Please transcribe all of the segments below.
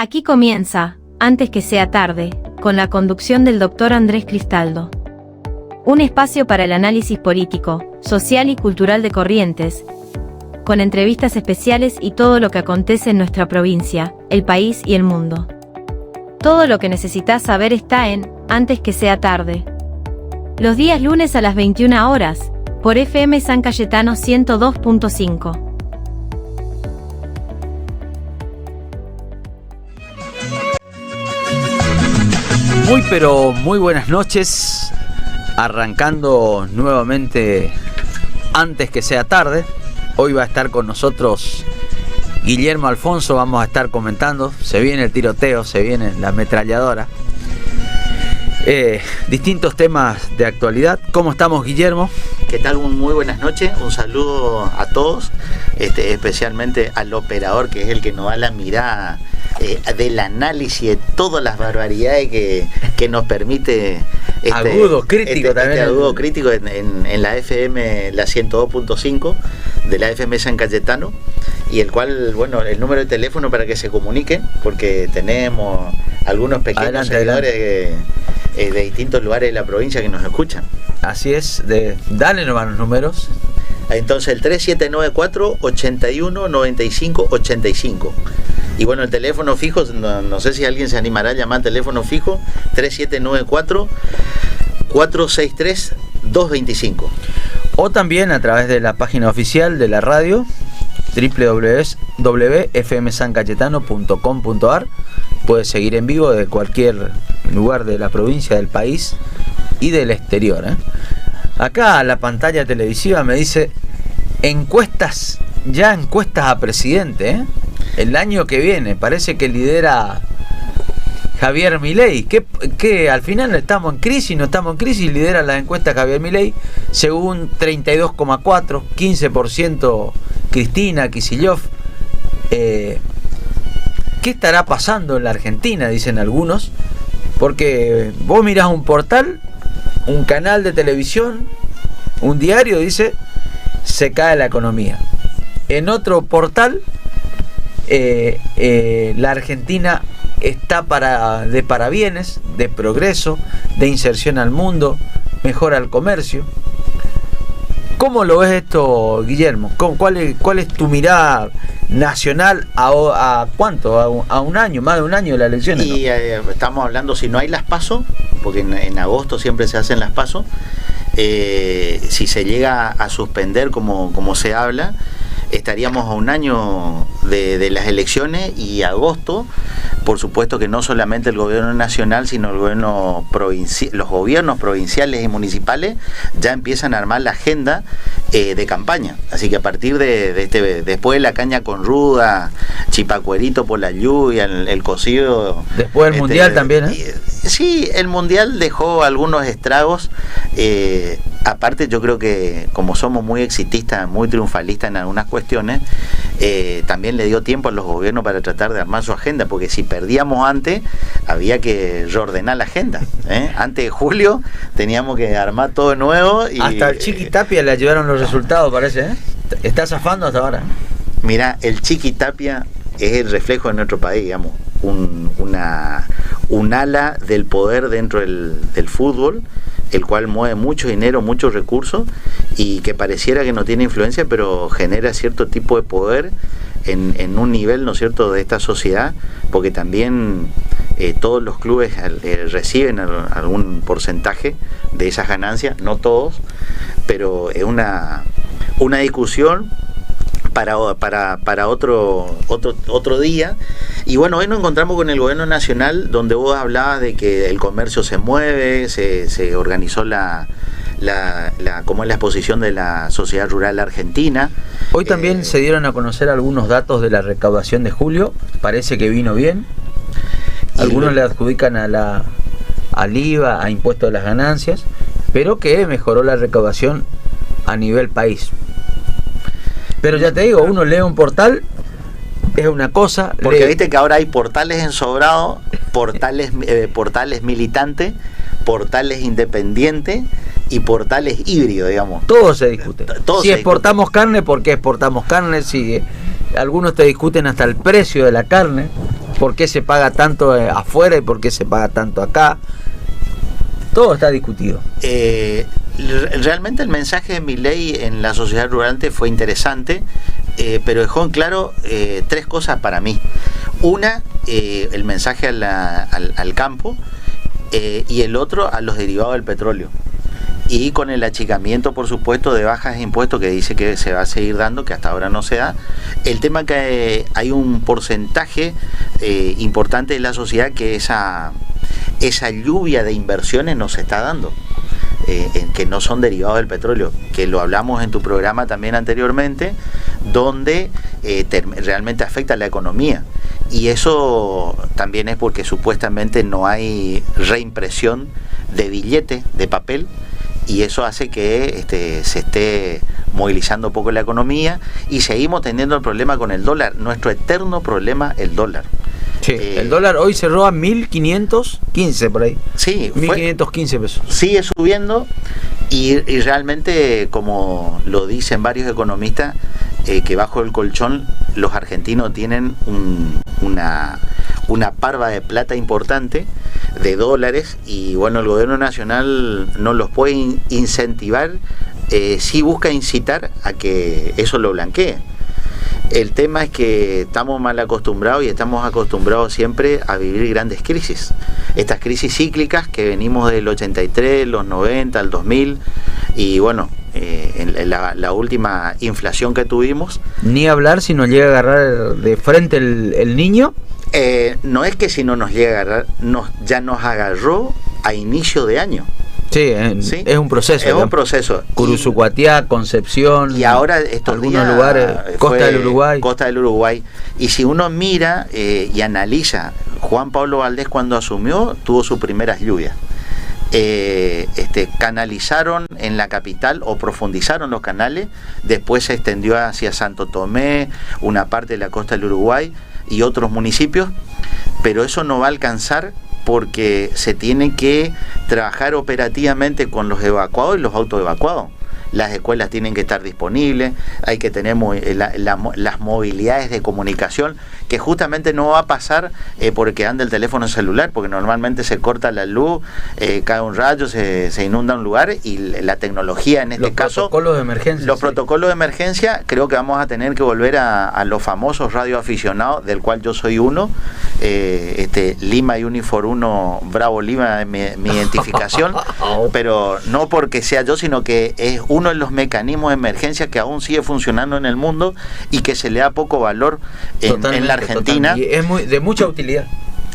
Aquí comienza, antes que sea tarde, con la conducción del Dr. Andrés Cristaldo. Un espacio para el análisis político, social y cultural de Corrientes, con entrevistas especiales y todo lo que acontece en nuestra provincia, el país y el mundo. Todo lo que necesitas saber está en Antes que sea tarde. Los días lunes a las 21 horas, por FM San Cayetano 102.5. Muy buenas noches, arrancando nuevamente antes que sea tarde. Hoy va a estar con nosotros Guillermo Alfonso, vamos a estar comentando, se viene el tiroteo, se viene la ametralladora, distintos temas de actualidad. ¿Cómo estamos, Guillermo? ¿Qué tal? Muy buenas noches, un saludo a todos, especialmente al operador, que es el que nos da la mirada del análisis de todas las barbaridades que nos permite agudo crítico también, agudo crítico en la FM, la 102.5 de la FM San Cayetano, y el cual, bueno, el número de teléfono para que se comuniquen, porque tenemos algunos pequeños seguidores de distintos lugares de la provincia que nos escuchan. Así es, dale nomás los números. Entonces el 3794 81 95 85. Y bueno, el teléfono fijo, no sé si alguien se animará a llamar al teléfono fijo, 3794 463 225. O también a través de la página oficial de la radio, www.fmsancayetano.com.ar. Puedes seguir en vivo de cualquier lugar de la provincia, del país y del exterior. Acá la pantalla televisiva me dice encuestas a presidente, el año que viene. Parece que lidera Javier Milei, que al final estamos en crisis, no estamos en crisis, lidera la encuesta Javier Milei, según 32,4, 15% Cristina Kicillof. ¿Qué estará pasando en la Argentina? Dicen algunos, porque vos mirás un portal, un canal de televisión, un diario, dice, se cae la economía. En otro portal, la Argentina está de parabienes, de progreso, de inserción al mundo, mejora el comercio. ¿Cómo lo ves esto, Guillermo? ¿Cuál es tu mirada nacional a cuánto? ¿A un año, más de un año de las elecciones? Y estamos hablando, si no hay las PASO, porque en agosto siempre se hacen las PASO, si se llega a suspender como se habla, estaríamos a un año de las elecciones, y agosto, por supuesto que no solamente el gobierno nacional, sino el gobierno los gobiernos provinciales y municipales ya empiezan a armar la agenda de campaña. Así que a partir después de la caña con ruda, chipacuerito por la lluvia, el cocido. Después del mundial también, Sí, el mundial dejó algunos estragos. Aparte, yo creo que como somos muy exitistas, muy triunfalistas en algunas cuestiones, también le dio tiempo a los gobiernos para tratar de armar su agenda, porque si perdíamos antes, había que reordenar la agenda. Antes de julio teníamos que armar todo de nuevo. Y hasta el Chiqui Tapia le ayudaron los resultados, parece. Está zafando hasta ahora. Mira, el Chiqui Tapia es el reflejo de nuestro país, digamos, un ala del poder dentro del fútbol, el cual mueve mucho dinero, muchos recursos, y que pareciera que no tiene influencia, pero genera cierto tipo de poder en un nivel, ¿no es cierto?, de esta sociedad, porque también todos los clubes reciben algún porcentaje de esas ganancias, no todos, pero es una discusión para otro día. Y bueno, hoy nos encontramos con el gobierno nacional, donde vos hablabas de que el comercio se mueve, se organizó como es la exposición de la Sociedad Rural Argentina. Hoy también se dieron a conocer algunos datos de la recaudación de julio, parece que vino bien. Algunos le adjudican al IVA, a impuesto de las ganancias, pero que mejoró la recaudación a nivel país. Pero ya te digo, uno lee un portal, es una cosa. Porque viste que ahora hay portales ensobrados, portales militantes, portales independientes y portales híbridos, digamos. Todo se discute. Si exportamos carne, ¿por qué exportamos carne? Si algunos te discuten hasta el precio de la carne. ¿Por qué se paga tanto afuera y por qué se paga tanto acá? Todo está discutido. Realmente el mensaje de Milei en la sociedad rurante fue interesante, pero dejó en claro 3 cosas para mí. Una, el mensaje al campo, y el otro a los derivados del petróleo. Y con el achicamiento, por supuesto, de bajas de impuestos que dice que se va a seguir dando, que hasta ahora no se da. El tema que hay un porcentaje importante de la sociedad que esa lluvia de inversiones no se está dando, que no son derivados del petróleo, que lo hablamos en tu programa también anteriormente, donde realmente afecta a la economía. Y eso también es porque supuestamente no hay reimpresión de billetes de papel, y eso hace que se esté movilizando un poco la economía, y seguimos teniendo el problema con el dólar, nuestro eterno problema, el dólar. Sí, el dólar hoy cerró a 1.515 por ahí. Sí, 1.515 pesos. Sigue subiendo, y realmente, como lo dicen varios economistas, que bajo el colchón los argentinos tienen una parva de plata importante, de dólares, y bueno, el gobierno nacional no los puede incentivar, sí busca incitar a que eso lo blanquee. El tema es que estamos mal acostumbrados, y estamos acostumbrados siempre a vivir grandes crisis. Estas crisis cíclicas que venimos del 83, los 90, el 2000, y bueno, en la última inflación que tuvimos. Ni hablar si nos llega a agarrar de frente el niño. No es que si no nos llega a agarrar, ya nos agarró a inicio de año. Sí, es un proceso. Es un proceso. Curuzucuatiá, Concepción, y ahora estos algunos lugares, Costa del Uruguay. Y si uno mira y analiza, Juan Pablo Valdés cuando asumió tuvo sus primeras lluvias. Canalizaron en la capital, o profundizaron los canales, después se extendió hacia Santo Tomé, una parte de la costa del Uruguay y otros municipios, pero eso no va a alcanzar, porque se tiene que trabajar operativamente con los evacuados y los autoevacuados. Las escuelas tienen que estar disponibles, hay que tener las movilidades de comunicación, que justamente no va a pasar porque anda el teléfono celular, porque normalmente se corta la luz, cae un rayo, se inunda un lugar, y la tecnología en este caso... Los protocolos de emergencia, creo que vamos a tener que volver a los famosos radioaficionados, del cual yo soy uno, Lima Unifor 1, Bravo Lima, mi identificación, pero no porque sea yo, sino que es uno de los mecanismos de emergencia que aún sigue funcionando en el mundo y que se le da poco valor en la Argentina. Totalmente. Y es de mucha utilidad.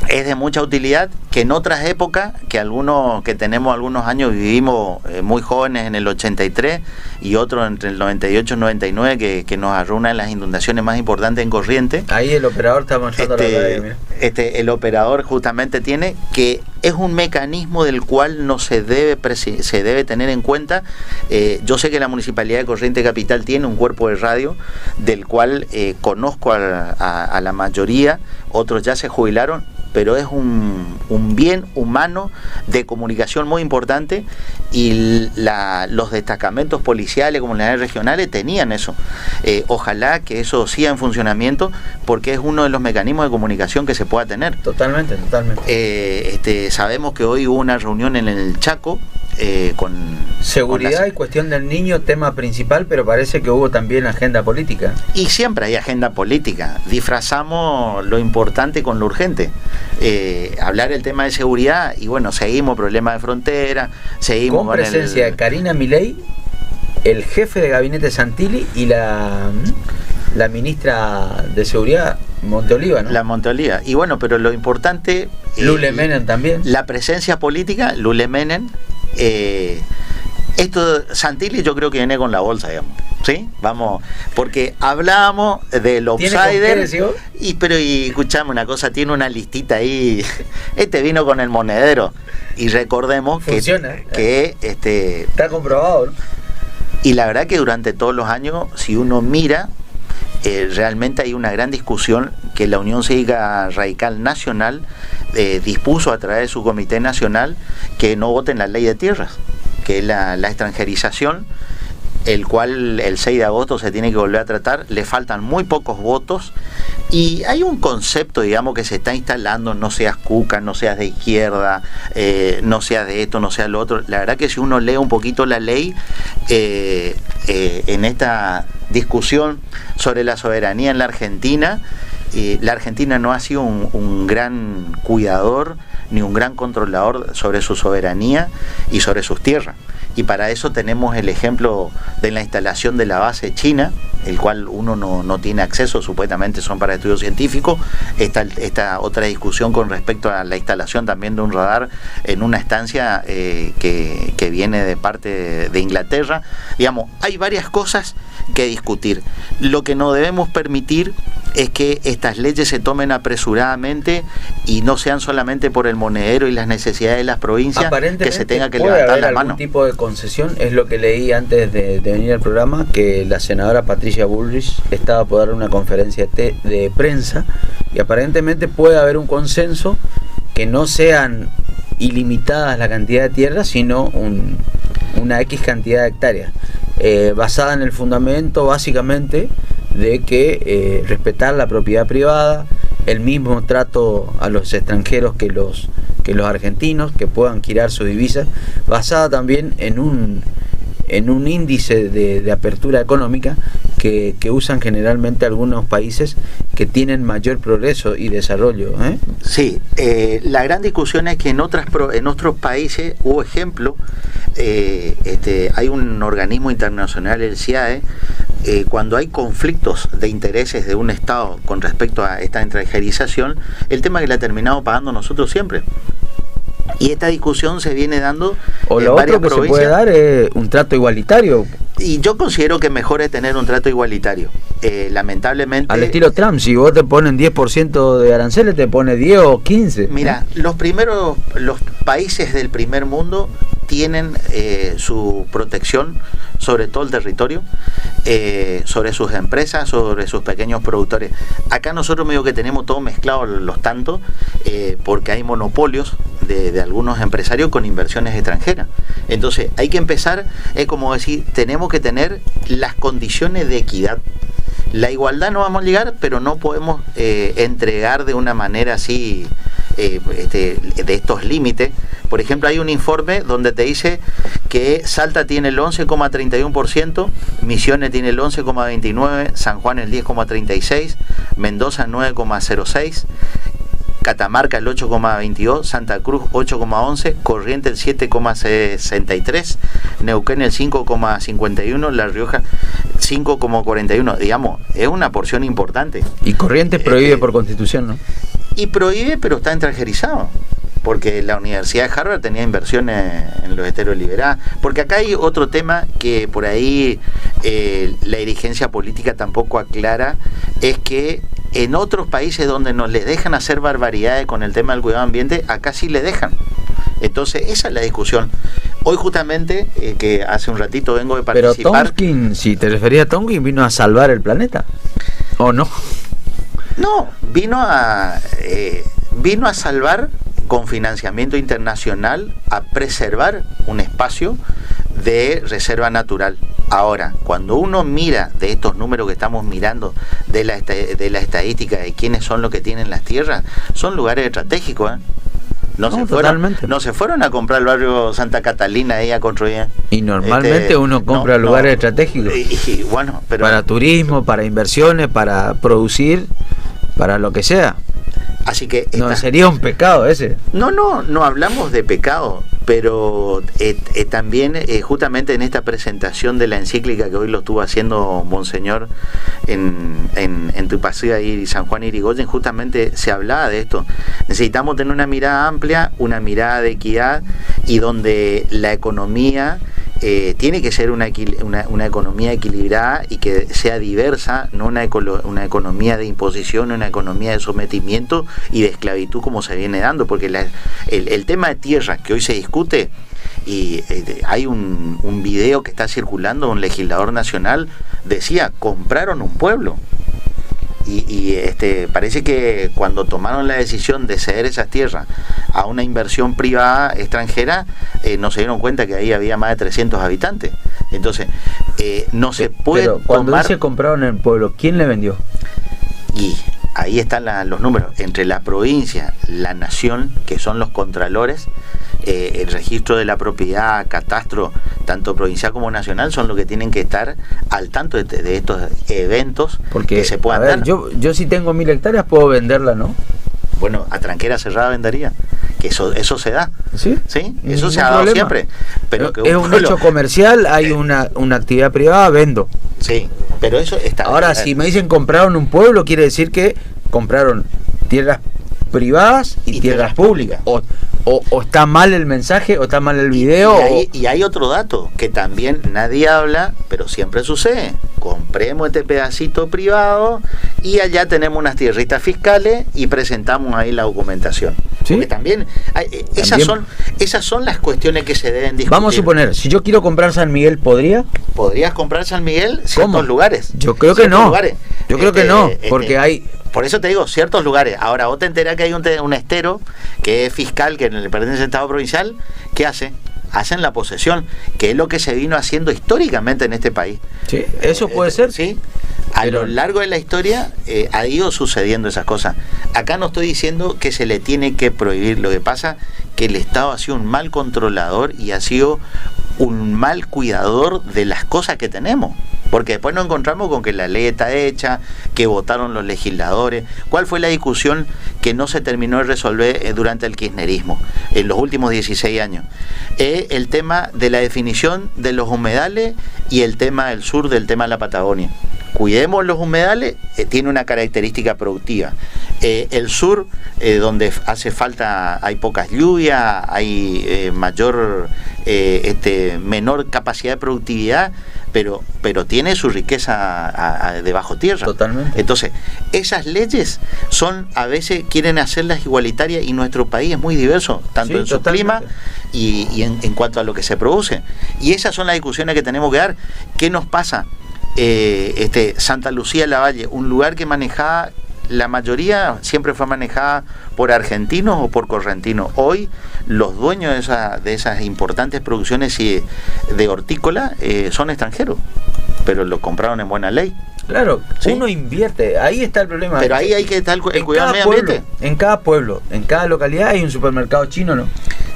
Es de mucha utilidad, que en otras épocas, que tenemos algunos años, vivimos muy jóvenes en el 83 y otros entre el 98 y el 99, que nos agarró una de las inundaciones más importantes en Corrientes. Ahí el operador está mostrando la radio. El operador justamente tiene que es un mecanismo del cual no se debe tener en cuenta. Yo sé que la Municipalidad de Corrientes Capital tiene un cuerpo de radio, del cual conozco a la mayoría, otros ya se jubilaron, pero es un bien humano de comunicación muy importante, y los destacamentos policiales, comunidades regionales, tenían eso. Ojalá que eso siga en funcionamiento, porque es uno de los mecanismos de comunicación que se pueda tener. Totalmente. Sabemos que hoy hubo una reunión en el Chaco con seguridad y cuestión del niño, tema principal, pero parece que hubo también agenda política. Y siempre hay agenda política. Disfrazamos lo importante con lo urgente. Hablar el tema de seguridad, y bueno, seguimos problemas de frontera, seguimos con presencia de Karina Milei, el jefe de gabinete Santilli y la ministra de Seguridad Monteoliva, ¿no? La Monteoliva. Y bueno, pero lo importante... Lule Menem también. La presencia política, Lule Menem. Santilli yo creo que viene con la bolsa, digamos. ¿Sí? Vamos, porque hablábamos del outsider. Pero escuchame una cosa, tiene una listita ahí. Vino con el monedero. Y recordemos que está comprobado, ¿no? Y la verdad que durante todos los años, si uno mira, realmente hay una gran discusión que la Unión Cívica Radical Nacional dispuso a través de su Comité Nacional que no voten la ley de tierras, que es la extranjerización, el cual el 6 de agosto se tiene que volver a tratar. Le faltan muy pocos votos y hay un concepto, digamos, que se está instalando: no seas cuca, no seas de izquierda, no seas de esto, no seas lo otro. La verdad que si uno lee un poquito la ley, en esta discusión sobre la soberanía en la Argentina no ha sido un gran cuidador ni un gran controlador sobre su soberanía y sobre sus tierras. Y para eso tenemos el ejemplo de la instalación de la base china, el cual uno no tiene acceso, supuestamente son para estudios científicos. Esta otra discusión con respecto a la instalación también de un radar en una estancia que viene de parte de Inglaterra. Digamos, hay varias cosas que discutir. Lo que no debemos permitir es que estas leyes se tomen apresuradamente y no sean solamente por el monedero y las necesidades de las provincias, que se tenga que levantar la mano. Algún tipo de concesión, es lo que leí antes de venir al programa, que la senadora Patricia Bullrich estaba por dar una conferencia de prensa, y aparentemente puede haber un consenso que no sean ilimitadas la cantidad de tierras, sino una X cantidad de hectáreas, basada en el fundamento básicamente de que respetar la propiedad privada, el mismo trato a los extranjeros que los argentinos, que puedan girar sus divisas, basada también en un índice de apertura económica que usan generalmente algunos países que tienen mayor progreso y desarrollo. Sí, la gran discusión es que en otros países hubo ejemplo. Hay un organismo internacional, el CIAE, cuando hay conflictos de intereses de un Estado con respecto a esta extranjerización, el tema que la terminamos pagando nosotros siempre. Y esta discusión se viene dando en varias provincias. Lo otro que se puede dar es un trato igualitario. Y yo considero que mejor es tener un trato igualitario. Lamentablemente... Al estilo Trump, si vos te ponen 10% de aranceles, te pone 10 o 15. Mira, los países del primer mundo tienen su protección sobre todo el territorio, sobre sus empresas, sobre sus pequeños productores. Acá nosotros medio que tenemos todo mezclado los tantos, porque hay monopolios de algunos empresarios con inversiones extranjeras. Entonces hay que empezar, es como decir, tenemos que tener las condiciones de equidad. La igualdad no vamos a llegar, pero no podemos entregar de una manera así de estos límites. Por ejemplo, hay un informe donde te dice que Salta tiene el 11,31%, Misiones tiene el 11,29%, San Juan el 10,36%, Mendoza 9,06%, Catamarca el 8,22%, Santa Cruz 8,11%, Corrientes el 7,63%, Neuquén el 5,51%, La Rioja 5,41%. Digamos, es una porción importante. Y Corrientes prohíbe por constitución, ¿no? Y prohíbe, pero está extranjerizado, porque la Universidad de Harvard tenía inversiones en los esteros liberados. Porque acá hay otro tema que por ahí la dirigencia política tampoco aclara, es que en otros países donde nos les dejan hacer barbaridades con el tema del cuidado ambiente, acá sí le dejan. Entonces esa es la discusión. Hoy justamente, que hace un ratito vengo de participar... Pero Tonkin, si te referías a Tonkin, ¿vino a salvar el planeta? ¿O no? No, vino a salvar con financiamiento internacional, a preservar un espacio de reserva natural. Ahora, cuando uno mira de estos números que estamos mirando, de la estadística de quiénes son los que tienen las tierras, son lugares estratégicos, No se fueron a comprar el barrio Santa Catalina ahí a construir. Y normalmente uno compra lugares estratégicos. Y bueno, pero para turismo, para inversiones, para producir, para lo que sea. Así que no sería un pecado ese. No hablamos de pecado, pero también justamente en esta presentación de la encíclica que hoy lo estuvo haciendo Monseñor en Tupacía y San Juan Irigoyen, justamente se hablaba de esto. Necesitamos tener una mirada amplia, una mirada de equidad, y donde la economía tiene que ser una economía equilibrada y que sea diversa, no una economía de imposición, una economía de sometimiento y de esclavitud como se viene dando, porque el tema de tierra que hoy se discute, y hay un video que está circulando, un legislador nacional decía, compraron un pueblo. Y parece que cuando tomaron la decisión de ceder esas tierras a una inversión privada extranjera, no se dieron cuenta que ahí había más de 300 habitantes. Entonces, no se puede Pero cuando tomar... dice compraron en el pueblo, ¿quién le vendió? Y ahí están los números. Entre la provincia, la nación, que son los contralores, el registro de la propiedad, catastro, tanto provincial como nacional, son los que tienen que estar al tanto de estos eventos. Porque, que se puedan dar. Yo si tengo 1000 hectáreas puedo venderla, ¿no? Bueno, a tranquera cerrada vendería. Que eso se da. ¿Sí? ¿Sí? Eso se ha dado siempre. Pero que es un hecho comercial, hay una actividad privada, vendo. Sí, pero eso está... Ahora, si me dicen compraron un pueblo, quiere decir que compraron tierras privadas y tierras públicas. O está mal el mensaje, o está mal el video. Y hay otro dato, que también nadie habla, pero siempre sucede. Compremos este pedacito privado y allá tenemos unas tierritas fiscales y presentamos ahí la documentación. ¿Sí? Porque también, esas son las cuestiones que se deben discutir. Vamos a suponer, si yo quiero comprar San Miguel, ¿podría? ¿Podrías comprar San Miguel? Ciertos ¿Cómo? lugares. Yo creo que no. Lugares. Yo creo que no, porque hay... Por eso te digo, ciertos lugares. Ahora, vos te enterás que hay un estero que es fiscal, que le pertenece al Estado provincial. ¿Qué hace? Hacen la posesión, que es lo que se vino haciendo históricamente en este país. Sí, eso puede ser. Sí. A lo largo de la historia ha ido sucediendo esas cosas. Acá no estoy diciendo que se le tiene que prohibir. Lo que pasa que el Estado ha sido un mal controlador y ha sido un mal cuidador de las cosas que tenemos. Porque después nos encontramos con que la ley está hecha, que votaron los legisladores. ¿Cuál fue la discusión que no se terminó de resolver durante el kirchnerismo en los últimos 16 años? El tema de la definición de los humedales y el tema del sur, del tema de la Patagonia. Cuidemos los humedales, tiene una característica productiva. El sur, donde hace falta, hay pocas lluvias, hay menor capacidad de productividad, pero tiene su riqueza de bajo tierra. Totalmente. Entonces, esas leyes a veces quieren hacerlas igualitarias y nuestro país es muy diverso, tanto en su clima y en cuanto a lo que se produce. Y esas son las discusiones que tenemos que dar. ¿Qué nos pasa? Santa Lucía de la Valle, un lugar que manejaba, la mayoría siempre fue manejada por argentinos o por correntinos. Hoy los dueños de esas importantes producciones de hortícola son extranjeros, pero lo compraron en buena ley. Claro, ¿sí? Uno invierte, ahí está el problema. Pero ahí hay que estar el cuidado del medio ambiente. En cada pueblo, en cada localidad hay un supermercado chino, ¿no?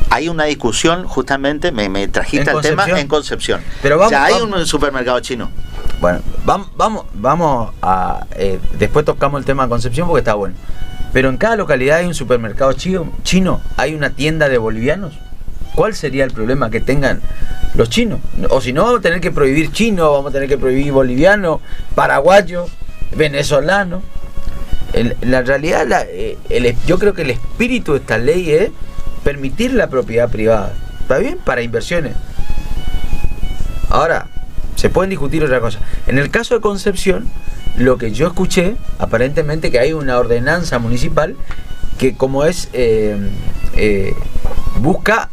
Hay una discusión, justamente, me trajiste al tema en Concepción. Pero hay un supermercado chino. Bueno, vamos a... después tocamos el tema de Concepción porque está bueno. Pero en cada localidad hay un supermercado chino, hay una tienda de bolivianos. ¿Cuál sería el problema que tengan los chinos? O si no, vamos a tener que prohibir chino, vamos a tener que prohibir boliviano, paraguayo, venezolano. En la realidad, yo creo que el espíritu de esta ley es permitir la propiedad privada. ¿Está bien? Para inversiones. Ahora, se pueden discutir otra cosa. En el caso de Concepción, lo que yo escuché, aparentemente que hay una ordenanza municipal que como es busca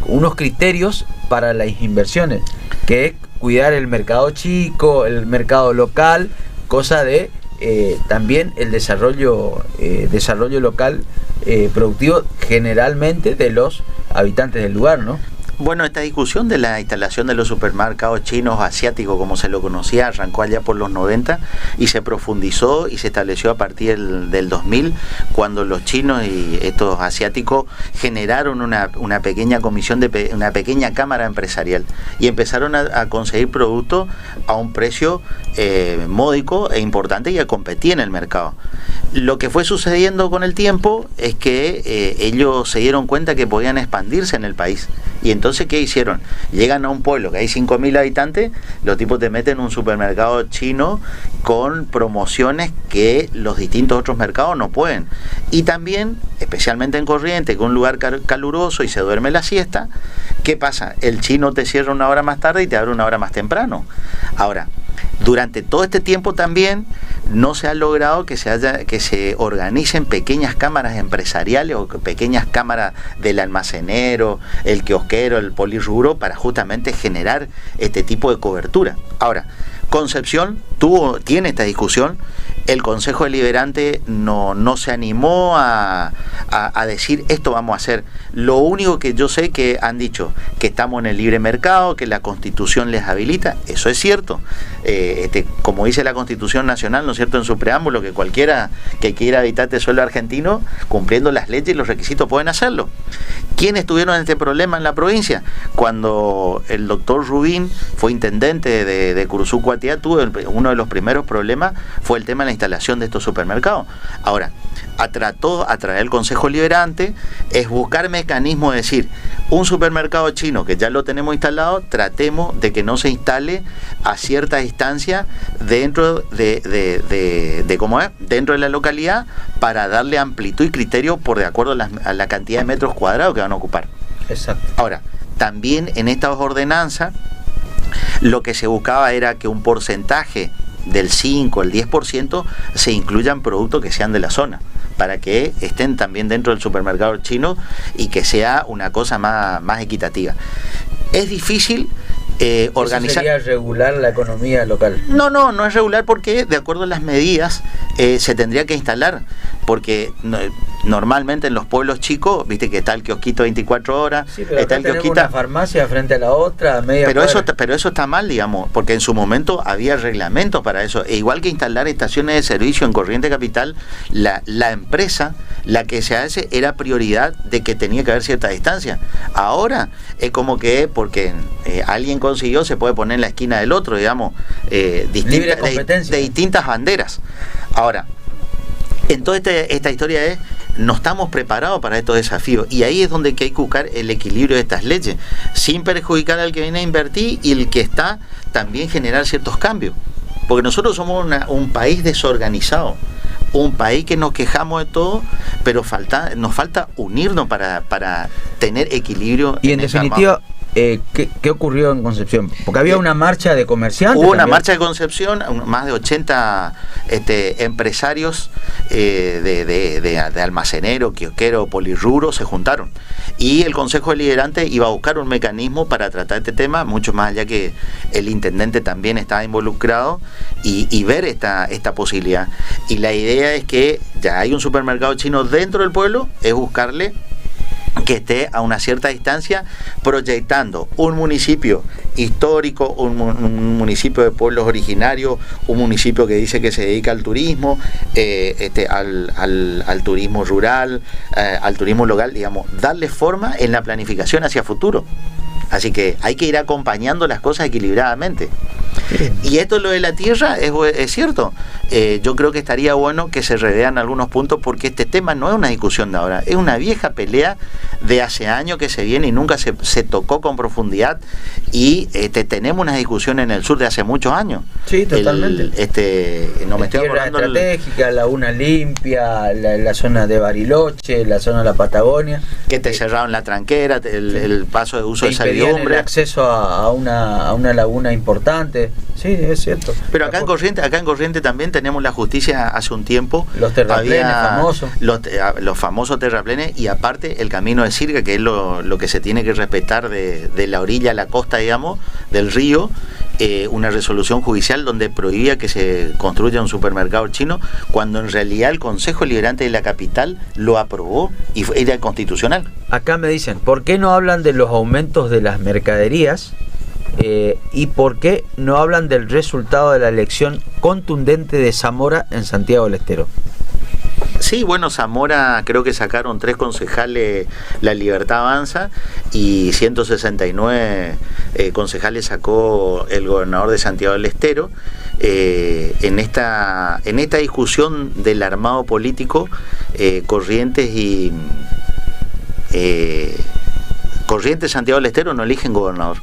unos criterios para las inversiones, que es cuidar el mercado chico, el mercado local, cosa de también el desarrollo local productivo generalmente de los habitantes del lugar, ¿no? Bueno, esta discusión de la instalación de los supermercados chinos asiáticos, como se lo conocía, arrancó allá por los 90 y se profundizó y se estableció a partir del 2000, cuando los chinos y estos asiáticos generaron una pequeña comisión, una pequeña cámara empresarial y empezaron a conseguir productos a un precio módico e importante y a competir en el mercado. Lo que fue sucediendo con el tiempo es que ellos se dieron cuenta que podían expandirse en el país. Y entonces, ¿qué hicieron? Llegan a un pueblo que hay 5.000 habitantes, los tipos te meten un supermercado chino con promociones que los distintos otros mercados no pueden. Y también, especialmente en Corrientes, que es un lugar caluroso y se duerme la siesta, ¿qué pasa? El chino te cierra una hora más tarde y te abre una hora más temprano. Ahora, durante todo este tiempo también no se ha logrado que se organicen pequeñas cámaras empresariales o pequeñas cámaras del almacenero, el kiosquero, el polirrubro, para justamente generar este tipo de cobertura. Ahora, Concepción tiene esta discusión. El Consejo Deliberante no se animó a a decir esto vamos a hacer. Lo único que yo sé que han dicho que estamos en el libre mercado, que la Constitución les habilita, eso es cierto. Como dice la Constitución Nacional, ¿no es cierto?, en su preámbulo, que cualquiera que quiera habitar este suelo argentino, cumpliendo las leyes y los requisitos, pueden hacerlo. ¿Quiénes tuvieron este problema en la provincia? Cuando el doctor Rubín fue intendente de Curuzú Cuatiá, uno de los primeros problemas fue el tema de la instalación de estos supermercados. Ahora, trató a través del Consejo Liberante, es buscar mecanismos de decir, un supermercado chino que ya lo tenemos instalado, tratemos de que no se instale a cierta distancia dentro dentro de la localidad, para darle amplitud y criterio de acuerdo a la cantidad de metros cuadrados que van a ocupar. Exacto. Ahora, también en estas ordenanzas lo que se buscaba era que un porcentaje del 5 al 10% se incluyan productos que sean de la zona, para que estén también dentro del supermercado chino y que sea una cosa más equitativa. Es difícil organizar. ¿Eso sería regular la economía local? No es regular, porque de acuerdo a las medidas se tendría que instalar, porque normalmente en los pueblos chicos, viste que está el kiosquito 24 horas, sí, pero está acá el kiosquito, una farmacia frente a la otra, media pero cuadra. eso está mal, digamos, porque en su momento había reglamentos para eso. E igual que instalar estaciones de servicio en Corrientes Capital, la empresa, la que se hace, era prioridad de que tenía que haber cierta distancia. Ahora es como que porque alguien consiguió, se puede poner en la esquina del otro, digamos, Libre competencia. de distintas banderas. Ahora, entonces esta historia no estamos preparados para estos desafíos, y ahí es donde hay que buscar el equilibrio de estas leyes, sin perjudicar al que viene a invertir y el que está también generar ciertos cambios, porque nosotros somos un país desorganizado, un país que nos quejamos de todo, pero nos falta unirnos para tener equilibrio. Y en definitiva, ¿qué ocurrió en Concepción? Porque había una marcha de comerciantes. Hubo una marcha de Concepción, más de 80 empresarios de almacenero, kiosquero, polirrubro se juntaron. Y el Consejo Deliberante iba a buscar un mecanismo para tratar este tema, mucho más allá que el intendente también estaba involucrado, y ver esta posibilidad. Y la idea es que ya hay un supermercado chino dentro del pueblo, es buscarle que esté a una cierta distancia, proyectando un municipio histórico, un municipio de pueblos originarios, un municipio que dice que se dedica al turismo, al turismo rural, al turismo local, digamos, darle forma en la planificación hacia futuro. Así que hay que ir acompañando las cosas equilibradamente. Y esto, lo de la tierra, es cierto. Yo creo que estaría bueno que se revean algunos puntos, porque este tema no es una discusión de ahora, es una vieja pelea de hace años que se viene y nunca se tocó con profundidad, y tenemos una discusión en el sur de hace muchos años. Sí, totalmente. No me estoy tierra acordando estratégica, Laguna Limpia, la zona de Bariloche, la zona de la Patagonia, que te cerraron la tranquera, el paso de uso de servidumbre, el acceso a una laguna importante. Sí, es cierto. Pero acá en Corrientes también tenemos la justicia. Hace un tiempo los terraplenes famosos, los famosos terraplenes, y aparte el camino de Sirga, que es lo que se tiene que respetar de la orilla a la costa, digamos, del río. Una resolución judicial donde prohibía que se construya un supermercado chino, cuando en realidad el Consejo Deliberante de la capital lo aprobó y era constitucional. Acá me dicen, ¿por qué no hablan de los aumentos de las mercaderías? ¿Y por qué no hablan del resultado de la elección contundente de Zamora en Santiago del Estero? Sí, bueno, Zamora creo que sacaron 3 concejales La Libertad Avanza, y 169 concejales sacó el gobernador de Santiago del Estero. En esta discusión del armado político, Corrientes Santiago del Estero no eligen gobernador.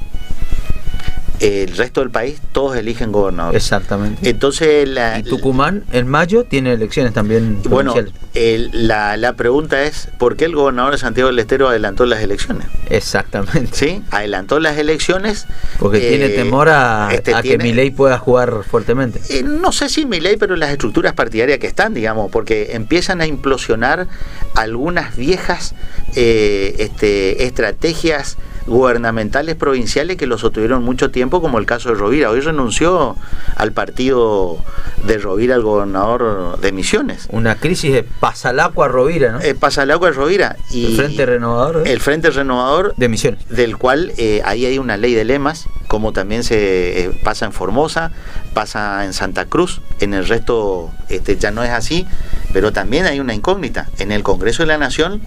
El resto del país todos eligen gobernador. Exactamente. Entonces y Tucumán en mayo tiene elecciones también provinciales. Bueno, la pregunta es, ¿por qué el gobernador de Santiago del Estero adelantó las elecciones? Exactamente. Sí, adelantó las elecciones porque tiene temor a que Milei pueda jugar fuertemente. No sé si Milei, pero las estructuras partidarias que están, digamos, porque empiezan a implosionar algunas viejas estrategias gubernamentales provinciales que lo sostuvieron mucho tiempo, como el caso de Rovira. Hoy renunció al partido de Rovira el gobernador de Misiones. Una crisis de Pasalacua a Rovira, ¿no? Pasalacua a Rovira. Y el Frente Renovador. El Frente Renovador de Misiones. Del cual ahí hay una ley de lemas, como también se pasa en Formosa, pasa en Santa Cruz. En el resto ya no es así, pero también hay una incógnita. En el Congreso de la Nación,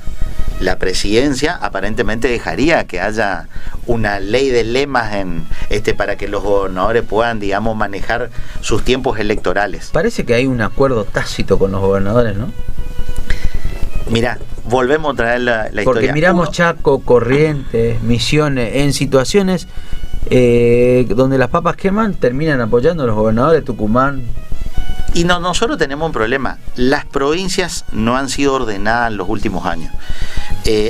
la presidencia aparentemente dejaría que haya una ley de lemas para que los gobernadores puedan, digamos, manejar sus tiempos electorales. Parece que hay un acuerdo tácito con los gobernadores, ¿no? Mira, volvemos a traer la historia. Porque miramos Chaco, Corrientes, Misiones, en situaciones donde las papas queman, terminan apoyando a los gobernadores de Tucumán. Y nosotros tenemos un problema. Las provincias no han sido ordenadas en los últimos años.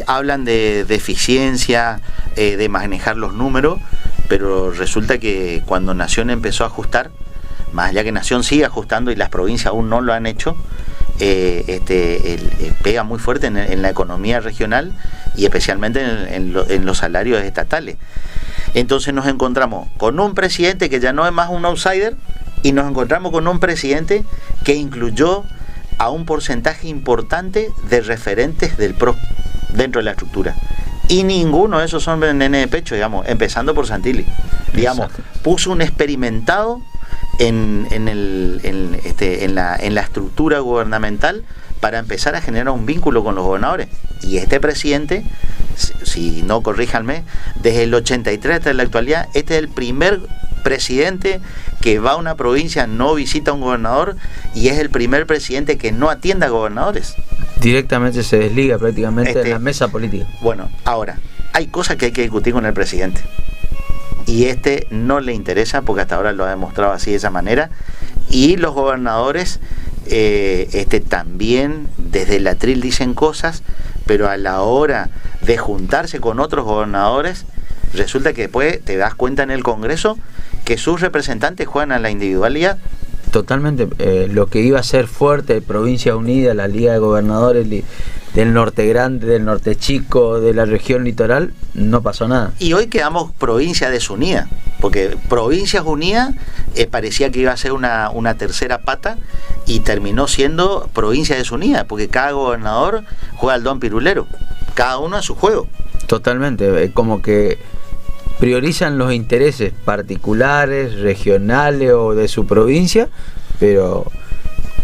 Hablan de eficiencia, de manejar los números, pero resulta que cuando Nación empezó a ajustar, más allá que Nación sigue ajustando y las provincias aún no lo han hecho, pega muy fuerte en la economía regional y especialmente en los salarios estatales. Entonces nos encontramos con un presidente que ya no es más un outsider, y nos encontramos con un presidente que incluyó a un porcentaje importante de referentes del PRO dentro de la estructura. Y ninguno de esos son nene de pecho, digamos, empezando por Santilli. Digamos, puso un experimentado en la estructura gubernamental para empezar a generar un vínculo con los gobernadores. Y este presidente, si no corríjanme, desde el 83 hasta la actualidad, este es el primer presidente que va a una provincia, no visita a un gobernador, y es el primer presidente que no atiende a gobernadores. Directamente se desliga prácticamente de la mesa política. Bueno, ahora, hay cosas que hay que discutir con el presidente. Y no le interesa, porque hasta ahora lo ha demostrado así de esa manera. Y los gobernadores también desde el atril dicen cosas, pero a la hora de juntarse con otros gobernadores, resulta que después te das cuenta en el Congreso que sus representantes juegan a la individualidad. Totalmente. Lo que iba a ser fuerte, Provincia Unida, la Liga de Gobernadores del Norte Grande, del Norte Chico, de la región litoral, no pasó nada. Y hoy quedamos provincia desunida, porque Provincias Unidas parecía que iba a ser una tercera pata, y terminó siendo provincia desunida, porque cada gobernador juega al don pirulero, cada uno a su juego. Totalmente, como que priorizan los intereses particulares, regionales o de su provincia, pero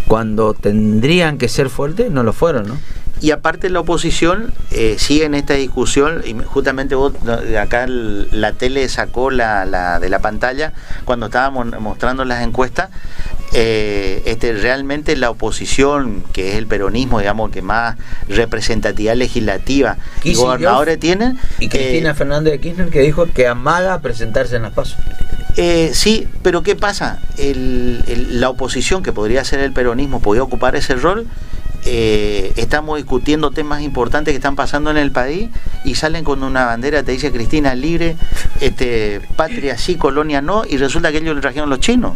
cuando tendrían que ser fuertes no lo fueron, ¿no? Y aparte la oposición sigue en esta discusión, y justamente vos acá la tele sacó la de la pantalla cuando estábamos mostrando las encuestas. Realmente la oposición, que es el peronismo, digamos, que más representatividad legislativa y gobernadores tienen, y Cristina Fernández de Kirchner, que dijo que amaga presentarse en las PASO. Sí, pero ¿qué pasa? La oposición, que podría ser el peronismo, podría ocupar ese rol. Estamos discutiendo temas importantes que están pasando en el país y salen con una bandera, te dice Cristina libre, patria sí, colonia no, y resulta que ellos le trajeron los chinos.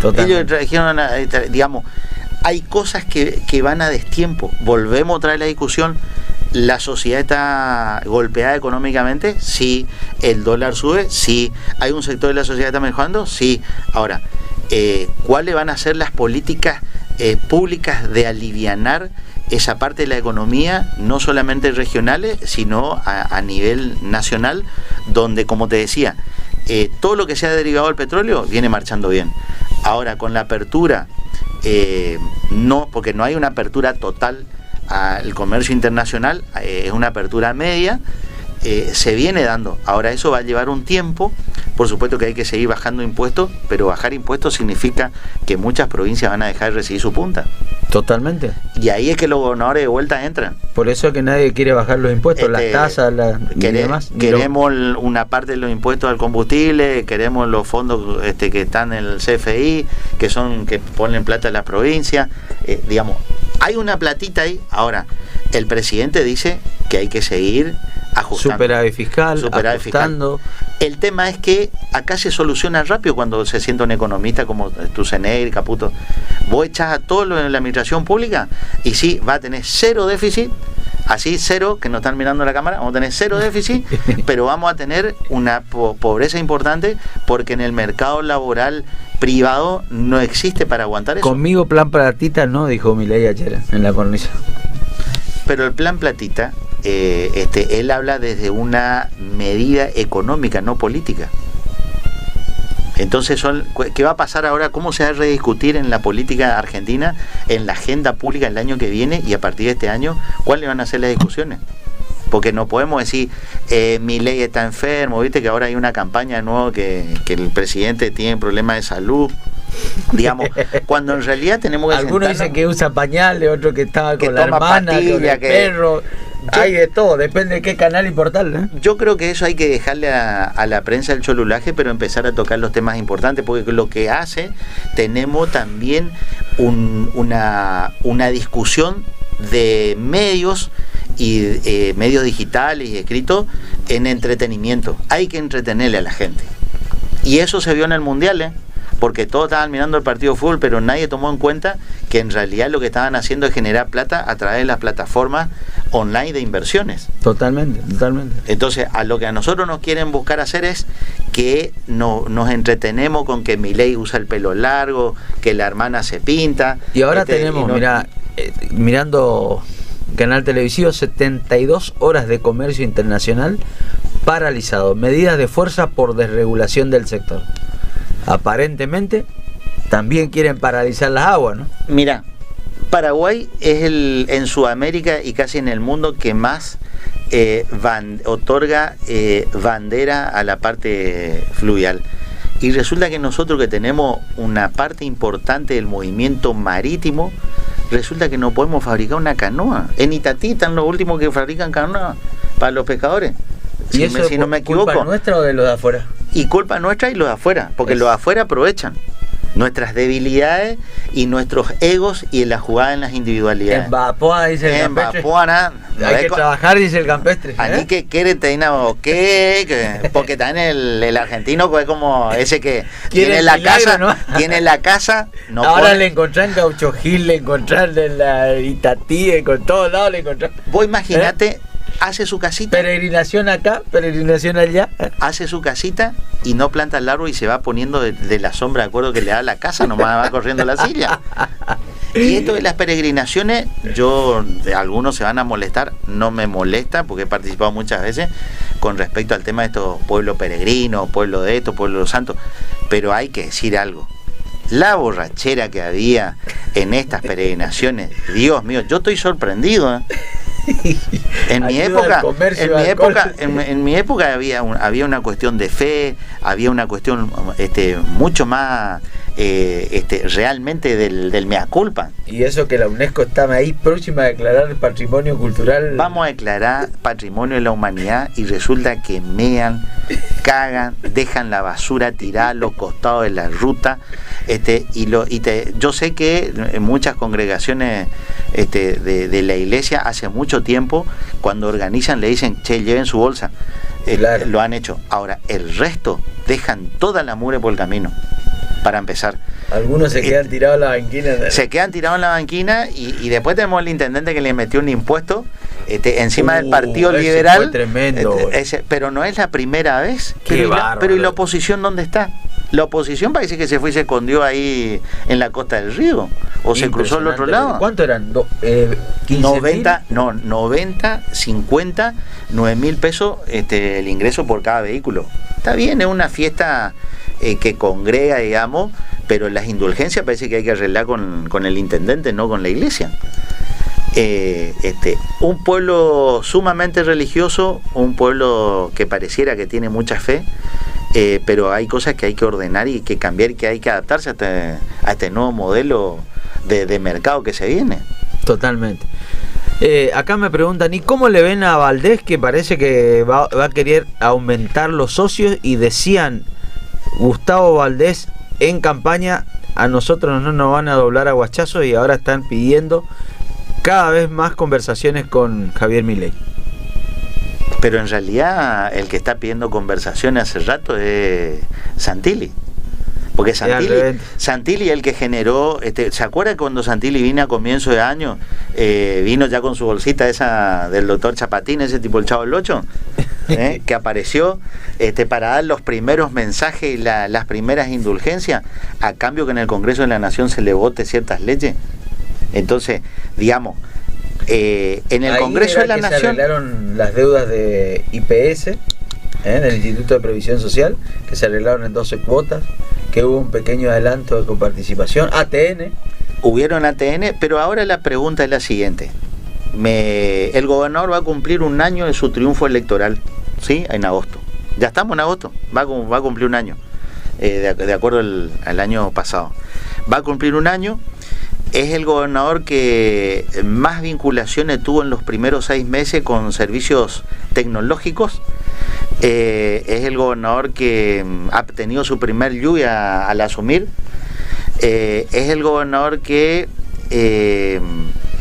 Totalmente. Ellos le trajeron, digamos, hay cosas que van a destiempo. Volvemos a traer la discusión. ¿La sociedad está golpeada económicamente? Sí. ¿El dólar sube? Sí. ¿Hay un sector de la sociedad que está mejorando? Sí. Ahora, ¿cuáles van a ser las políticas públicas de alivianar esa parte de la economía, no solamente regionales, sino a nivel nacional, donde, como te decía, todo lo que sea derivado del petróleo viene marchando bien? Ahora, con la apertura, no, porque no hay una apertura total al comercio internacional, es una apertura media, se viene dando. Ahora, eso va a llevar un tiempo. Por supuesto que hay que seguir bajando impuestos, pero bajar impuestos significa que muchas provincias van a dejar de recibir su punta. Totalmente. Y ahí es que los gobernadores de vuelta entran. Por eso es que nadie quiere bajar los impuestos, las tasas, y demás. Queremos una parte de los impuestos al combustible, queremos los fondos que están en el CFI, que ponen plata en las provincias. Digamos, hay una platita ahí. Ahora, el presidente dice que hay que seguir ajustando. Superávit fiscal, ajustando. El tema es que acá se soluciona rápido cuando se sienta un economista como Tuceneir, Caputo. Vos echás a todo lo en la administración pública y sí, va a tener cero déficit así cero, que nos están mirando la cámara, vamos a tener cero déficit, pero vamos a tener una pobreza importante porque en el mercado laboral privado no existe para aguantar eso. Conmigo plan platita no, dijo Milei ayer en la cornisa. Pero el plan platita, él habla desde una medida económica, no política. Entonces, ¿qué va a pasar ahora? ¿Cómo se va a rediscutir en la política argentina, en la agenda pública el año que viene y a partir de este año? ¿Cuáles van a ser las discusiones? Porque no podemos decir, Milei está enfermo, viste que ahora hay una campaña de nuevo que el presidente tiene problemas de salud, digamos, cuando en realidad tenemos que algunos dicen que usa pañales, otro que estaba con la hermana, con el perro. Hay de todo, depende de qué canal y portal, ¿eh? Yo creo que eso hay que dejarle a la prensa el cholulaje, pero empezar a tocar los temas importantes, porque lo que hace, tenemos también una discusión de medios y medios digitales y escritos en entretenimiento. Hay que entretenerle a la gente. Y eso se vio en el Mundial, ¿eh? Porque todos estaban mirando el partido de fútbol, pero nadie tomó en cuenta que en realidad lo que estaban haciendo es generar plata a través de las plataformas online de inversiones. Totalmente. Entonces, a lo que a nosotros nos quieren buscar hacer es que nos entretenemos con que Milei usa el pelo largo, que la hermana se pinta. Y ahora tenemos, mirando canal televisivo, 72 horas de comercio internacional paralizado, medidas de fuerza por desregulación del sector. Aparentemente también quieren paralizar las aguas, ¿no? Mira, Paraguay es en Sudamérica y casi en el mundo que más otorga bandera a la parte fluvial. Y resulta que nosotros, que tenemos una parte importante del movimiento marítimo, resulta que no podemos fabricar una canoa. En Itatí están los últimos que fabrican canoa para los pescadores. ¿Y eso no me equivoco? ¿Culpa nuestra o de los de afuera? Y culpa nuestra y los de afuera, porque los de afuera aprovechan nuestras debilidades y nuestros egos y la jugada en las individualidades. En Vapoa, dice el campestre. Hay que trabajar, dice el campestre. Ani que quiere tener porque también el argentino es como ese que tiene la casa, ¿no? Tiene la casa. No ahora le encontrán en Gaucho Gil, le encontrán en la Itatí, con todos lados le encontrán. Vos imaginate. Hace su casita. Peregrinación acá, peregrinación allá. Hace su casita y no planta el árbol y se va poniendo de la sombra, de acuerdo que le da la casa, nomás va corriendo la silla. Y esto de las peregrinaciones, algunos se van a molestar, no me molesta porque he participado muchas veces con respecto al tema de estos pueblos peregrinos, pueblo de esto, pueblo de los santos, pero hay que decir algo. La borrachera que había en estas peregrinaciones, Dios mío, yo estoy sorprendido, ¿eh? En mi época había una cuestión de fe, había una cuestión mucho más realmente del mea culpa. Y eso que la UNESCO está ahí próxima a declarar patrimonio cultural. Vamos a declarar patrimonio de la humanidad y resulta que mean, cagan, dejan la basura tirada a los costados de la ruta. Yo sé que en muchas congregaciones de la iglesia hace mucho tiempo, cuando organizan le dicen, che, lleven su bolsa. Claro. Lo han hecho. Ahora, el resto dejan toda la mugre por el camino, para empezar. Algunos se quedan tirados en la banquina. Se quedan tirados en la banquina y después tenemos el intendente que le metió un impuesto encima del Partido Liberal. Fue tremendo. Pero no es la primera vez. Pero ¿y la oposición dónde está? La oposición parece que se fue y se escondió ahí en la costa del río. O se cruzó al otro lado. ¿Cuánto eran? 90, 50, 9.000 pesos el ingreso por cada vehículo. Está bien, es una fiesta que congrega, digamos, pero las indulgencias parece que hay que arreglar con el intendente, no con la iglesia. Un pueblo sumamente religioso, un pueblo que pareciera que tiene mucha fe, pero hay cosas que hay que ordenar y que cambiar, que hay que adaptarse a este nuevo modelo de mercado que se viene. Totalmente. Acá me preguntan, ¿y cómo le ven a Valdés, que parece que va a querer aumentar los socios? Y decían, Gustavo Valdés en campaña, a nosotros no nos van a doblar a guachazos, y ahora están pidiendo cada vez más conversaciones con Javier Milei. Pero en realidad el que está pidiendo conversaciones hace rato es Santilli. Porque Santilli el que generó, ¿se acuerda cuando Santilli vino a comienzo de año? Vino ya con su bolsita esa del doctor Chapatín, ese tipo el Chavo del Ocho, que apareció para dar los primeros mensajes y las primeras indulgencias, a cambio que en el Congreso de la Nación se le vote ciertas leyes. Entonces, digamos, en el Congreso de la Nación... se arreglaron las deudas de IPS, del Instituto de Previsión Social, que se arreglaron en 12 cuotas, que hubo un pequeño adelanto de coparticipación, ATN. Hubieron ATN, pero ahora la pregunta es la siguiente. El gobernador va a cumplir un año de su triunfo electoral, ¿sí? En agosto. Ya estamos en agosto, va a cumplir un año, de acuerdo al año pasado. Va a cumplir un año. Es el gobernador que más vinculaciones tuvo en los primeros 6 meses con servicios tecnológicos. Es el gobernador que ha tenido su primer lluvia al asumir. Es el gobernador que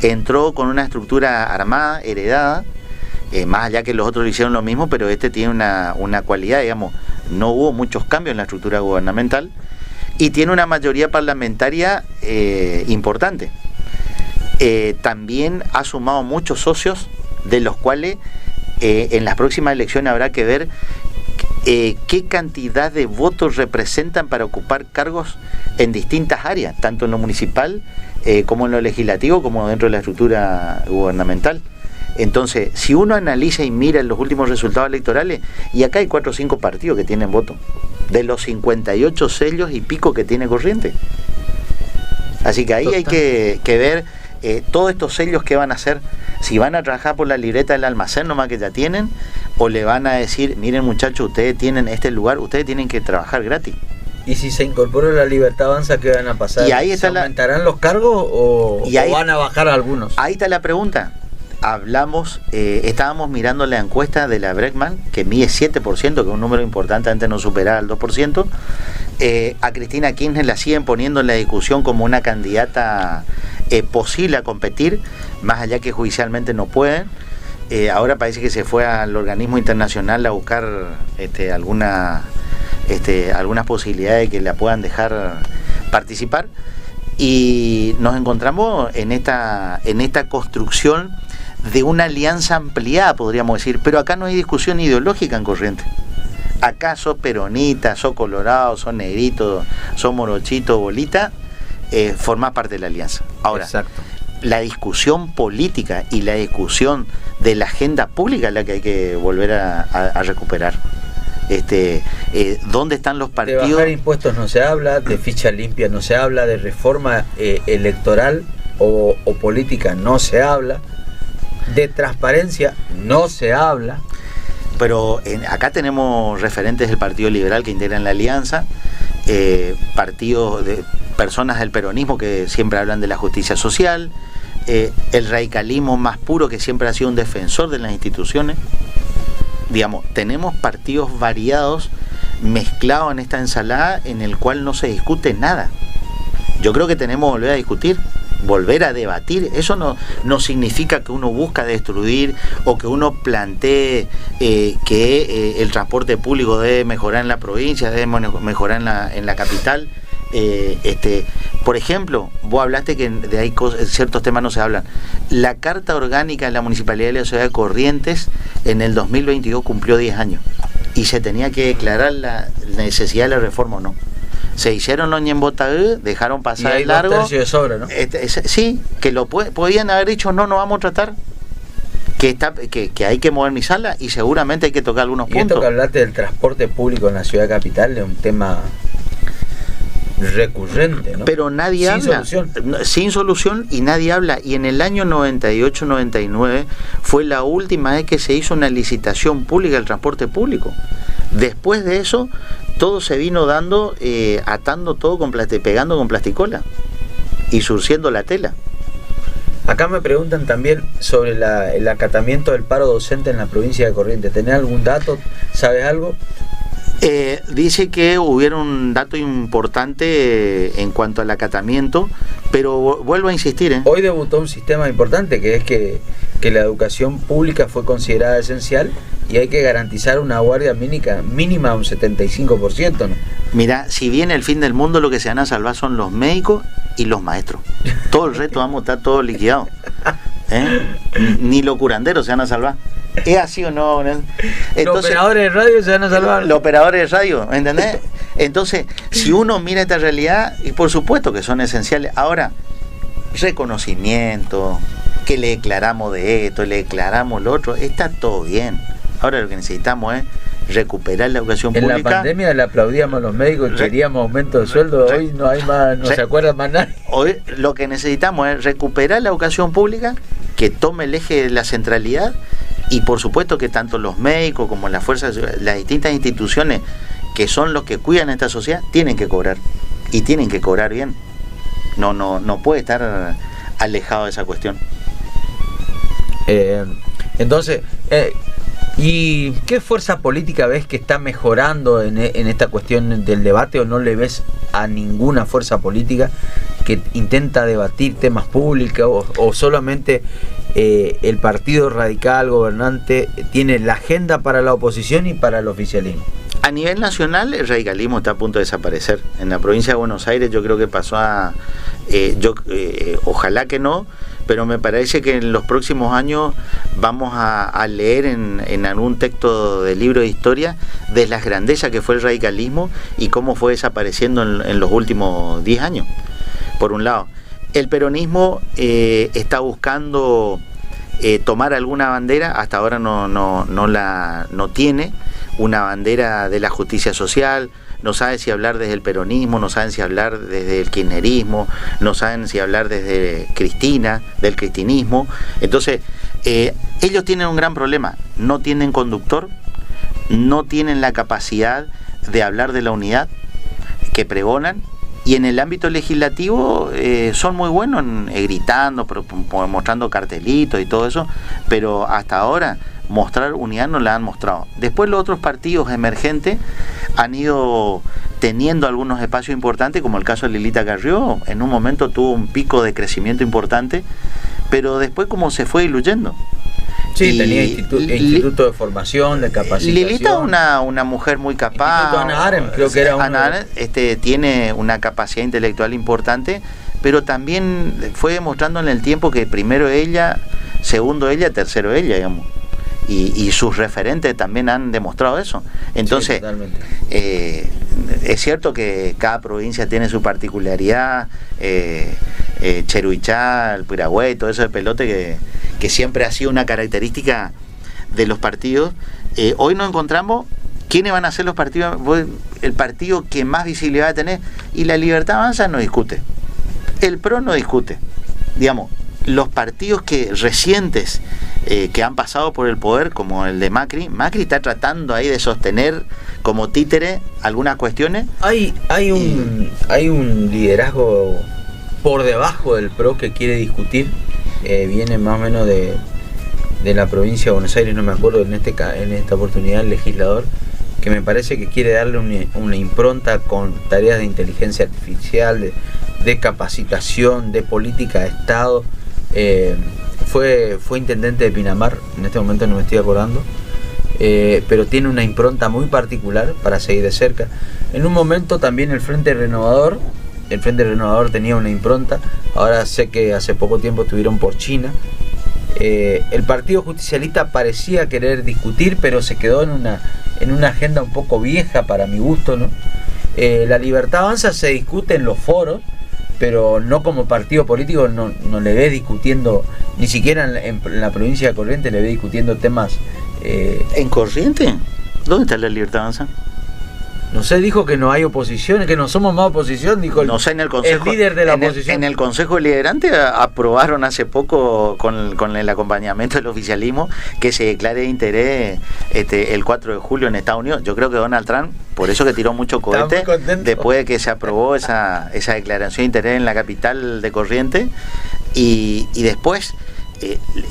entró con una estructura armada, heredada, más allá que los otros le hicieron lo mismo, pero este tiene una cualidad, digamos, no hubo muchos cambios en la estructura gubernamental, y tiene una mayoría parlamentaria importante. También ha sumado muchos socios, de los cuales en las próximas elecciones habrá que ver qué cantidad de votos representan para ocupar cargos en distintas áreas, tanto en lo municipal como en lo legislativo, como dentro de la estructura gubernamental. Entonces, si uno analiza y mira los últimos resultados electorales, y acá hay 4 o 5 partidos que tienen voto, de los 58 sellos y pico que tiene Corrientes. Así que ahí hay que ver todos estos sellos que van a hacer, si van a trabajar por la libreta del almacén nomás que ya tienen, o le van a decir, miren muchachos, ustedes tienen este lugar, ustedes tienen que trabajar gratis. Y si se incorpora la Libertad Avanza, ¿qué van a pasar? Y ahí está ¿Se aumentarán los cargos o van a bajar algunos? Ahí está la pregunta. Estábamos mirando la encuesta de la Bregman, que mide 7%, que es un número importante, antes no superaba el 2%. A Cristina Kirchner la siguen poniendo en la discusión como una candidata posible a competir, más allá que judicialmente no pueden. Ahora parece que se fue al organismo internacional a buscar algunas posibilidades de que la puedan dejar participar, y nos encontramos en esta construcción de una alianza ampliada, podríamos decir, pero acá no hay discusión ideológica en Corrientes. Acá sos peronita, sos colorado, sos negrito, sos morochito, bolita, formás parte de la alianza. Ahora, exacto, la discusión política y la discusión de la agenda pública es la que hay que volver a recuperar. ¿Dónde están los partidos? De bajar impuestos no se habla, de ficha limpia no se habla, de reforma electoral o política no se habla, de transparencia no se habla. Pero acá tenemos referentes del Partido Liberal que integran la alianza, partidos de personas del peronismo que siempre hablan de la justicia social, el radicalismo más puro que siempre ha sido un defensor de las instituciones. Digamos, tenemos partidos variados mezclados en esta ensalada en el cual no se discute nada. Yo creo que tenemos que volver a discutir, volver a debatir. Eso no significa que uno busca destruir o que uno plantee que el transporte público debe mejorar en la provincia, debe mejorar en la capital. Por ejemplo, vos hablaste que de ahí ciertos temas no se hablan. La Carta Orgánica de la Municipalidad de la Ciudad de Corrientes en el 2022 cumplió 10 años y se tenía que declarar la necesidad de la reforma o no. Se hicieron los ñembotaú, dejaron pasar el largo. 2/3 de sobra, ¿no? Sí, que podían haber dicho no vamos a tratar. Que hay que modernizarla y seguramente hay que tocar algunos puntos. Esto que hablaste del transporte público en la ciudad capital es un tema recurrente, ¿no? Pero nadie habla. Sin solución y nadie habla. Y en el año 98-99 fue la última vez que se hizo una licitación pública del transporte público. Después de eso, todo se vino dando, atando todo pegando con plasticola y surciendo la tela. Acá me preguntan también sobre el acatamiento del paro docente en la provincia de Corrientes. ¿Tenés algún dato? ¿Sabes algo? Dice que hubiera un dato importante en cuanto al acatamiento, pero vuelvo a insistir. Hoy debutó un sistema importante que es que que la educación pública fue considerada esencial y hay que garantizar una guardia mínima de un 75%, ¿no? Mira, si viene el fin del mundo, lo que se van a salvar son los médicos y los maestros. Todo el resto vamos a estar todos liquidados. Ni los curanderos se van a salvar. ¿Es así o no? Entonces, los operadores de radio se van a salvar. Los operadores de radio, ¿entendés? Entonces, si uno mira esta realidad, y por supuesto que son esenciales. Ahora, reconocimiento, que le declaramos de esto, le declaramos lo otro, está todo bien. Ahora lo que necesitamos es recuperar la educación pública. En la pandemia le aplaudíamos a los médicos y queríamos aumento de sueldo. Hoy no hay más, no se acuerda más nadie. Hoy lo que necesitamos es recuperar la educación pública, que tome el eje de la centralidad, y por supuesto que tanto los médicos como las fuerzas, las distintas instituciones que son los que cuidan esta sociedad, tienen que cobrar, y tienen que cobrar bien. No puede estar alejado de esa cuestión. Entonces, ¿y qué fuerza política ves que está mejorando en esta cuestión del debate, o no le ves a ninguna fuerza política que intenta debatir temas públicos, o solamente el partido radical gobernante tiene la agenda para la oposición y para el oficialismo? A nivel nacional, el radicalismo está a punto de desaparecer. En la provincia de Buenos Aires yo creo que pasó a... ojalá que no, pero me parece que en los próximos años vamos a leer en algún texto del libro de historia de las grandezas que fue el radicalismo y cómo fue desapareciendo en los últimos 10 años. Por un lado, el peronismo está buscando tomar alguna bandera, hasta ahora no tiene una bandera de la justicia social. No saben si hablar desde el peronismo, no saben si hablar desde el kirchnerismo, no saben si hablar desde Cristina, del cristinismo. Entonces, ellos tienen un gran problema: no tienen conductor, no tienen la capacidad de hablar de la unidad que pregonan, y en el ámbito legislativo son muy buenos gritando, mostrando cartelitos y todo eso, pero hasta ahora mostrar unidad no la han mostrado. Después los otros partidos emergentes han ido teniendo algunos espacios importantes, como el caso de Lilita Carrió. En un momento tuvo un pico de crecimiento importante, pero después como se fue diluyendo. Sí, tenía instituto de formación, de capacitación. Lilita es una mujer muy capaz. Ana Arendt, creo que era Ana Arendt, tiene una capacidad intelectual importante, pero también fue demostrando en el tiempo que primero ella, segundo ella, tercero ella, digamos. Y sus referentes también han demostrado eso. Entonces, sí, es cierto que cada provincia tiene su particularidad. Cheruichá, el Piragüey, todo eso de pelote que siempre ha sido una característica de los partidos. Hoy nos encontramos quiénes van a ser los partidos. El partido que más visibilidad va a tener, y la Libertad Avanza no discute, el PRO no discute, digamos. Los partidos recientes que han pasado por el poder, como el de Macri está tratando ahí de sostener como títere algunas cuestiones. Hay un liderazgo por debajo del PRO que quiere discutir, viene más o menos de la provincia de Buenos Aires, no me acuerdo en esta oportunidad el legislador, que me parece que quiere darle una impronta con tareas de inteligencia artificial, de capacitación, de política de Estado. Fue intendente de Pinamar, en este momento no me estoy acordando, pero tiene una impronta muy particular para seguir de cerca. En un momento también el Frente Renovador tenía una impronta. Ahora sé que hace poco tiempo estuvieron por China. El Partido Justicialista parecía querer discutir, pero se quedó en una agenda un poco vieja para mi gusto, ¿no? La Libertad Avanza se discute en los foros, pero no como partido político. No le ve discutiendo, ni siquiera en la provincia de Corrientes le ve discutiendo temas. ¿En Corrientes? ¿Dónde está la Libertad Avanza? No sé, dijo que no hay oposición, que no somos más oposición, dijo no sé, en el consejo, el líder de la oposición. En el Consejo Deliberante aprobaron hace poco, con el acompañamiento del oficialismo, que se declare de interés el 4 de julio en Estados Unidos. Yo creo que Donald Trump, por eso que tiró mucho cohete, después de que se aprobó esa declaración de interés en la capital de Corrientes, y después,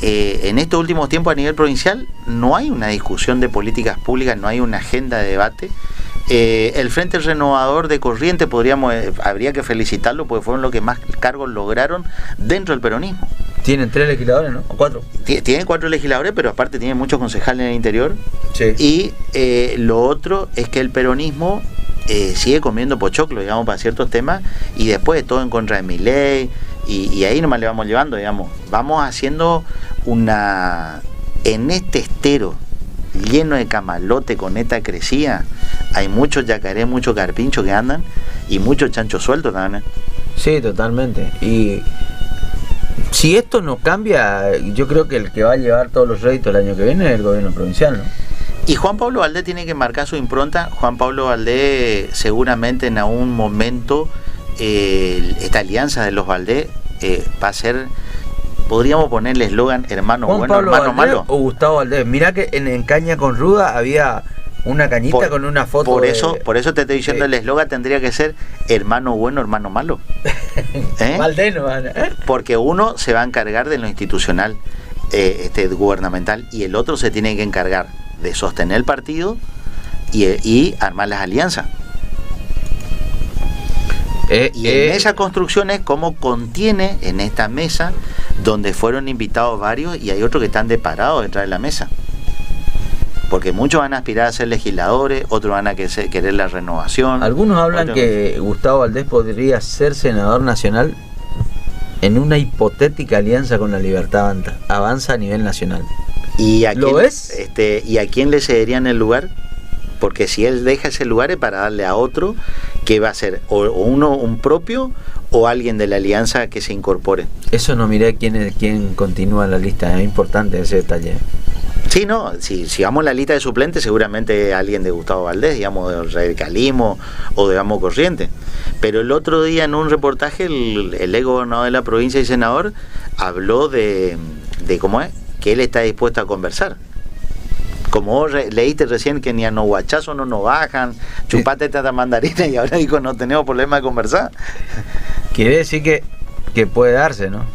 en estos últimos tiempos a nivel provincial, no hay una discusión de políticas públicas, no hay una agenda de debate. El Frente Renovador de Corrientes habría que felicitarlo, porque fueron los que más cargos lograron dentro del peronismo. Tienen 3 legisladores, ¿no? ¿O 4? Tienen 4 legisladores, pero aparte tienen muchos concejales en el interior. Sí. Y lo otro es que el peronismo sigue comiendo pochoclo, digamos, para ciertos temas, y después de todo en contra de Milei, y ahí nomás le vamos llevando, digamos. Vamos haciendo en este estero lleno de camalote con esta crecida, hay muchos yacarés, muchos carpinchos que andan, y muchos chanchos sueltos también. Sí, totalmente. Y si esto no cambia, yo creo que el que va a llevar todos los réditos el año que viene es el gobierno provincial, ¿no? Y Juan Pablo Valdés tiene que marcar su impronta. Juan Pablo Valdés seguramente en algún momento esta alianza de los Valdés va a ser, podríamos ponerle eslogan hermano Juan bueno, Pablo hermano Valdés malo. O Gustavo Valdés. Mirá que en Caña con Ruda había una cañita con una foto. Por eso te estoy diciendo, el eslogan tendría que ser hermano bueno, hermano malo. Valdés no van, Porque uno se va a encargar de lo institucional, gubernamental, y el otro se tiene que encargar de sostener el partido y armar las alianzas. Y en esa construcción es como contiene en esta mesa donde fueron invitados varios y hay otros que están parados detrás de la mesa. Porque muchos van a aspirar a ser legisladores, otros van a querer la renovación. Algunos hablan que Gustavo Valdés podría ser senador nacional en una hipotética alianza con la Libertad Avanza a nivel nacional. ¿Y a ¿Lo quién, ves? ¿Y a quién le cederían el lugar? Porque si él deja ese lugar es para darle a otro que va a ser o un propio o alguien de la alianza que se incorpore. Eso no miré quién continúa en la lista, es importante ese detalle. Sí, no, si vamos a la lista de suplentes, seguramente alguien de Gustavo Valdés, digamos, de radicalismo o de Vamos Corriente. Pero el otro día en un reportaje el ex gobernador de la provincia y senador habló de cómo es, que él está dispuesto a conversar. Como vos leíste recién que ni a los guachazos no nos bajan, chupate esta mandarina, y ahora dijo no tenemos problema de conversar. Quiere decir que puede darse, ¿no?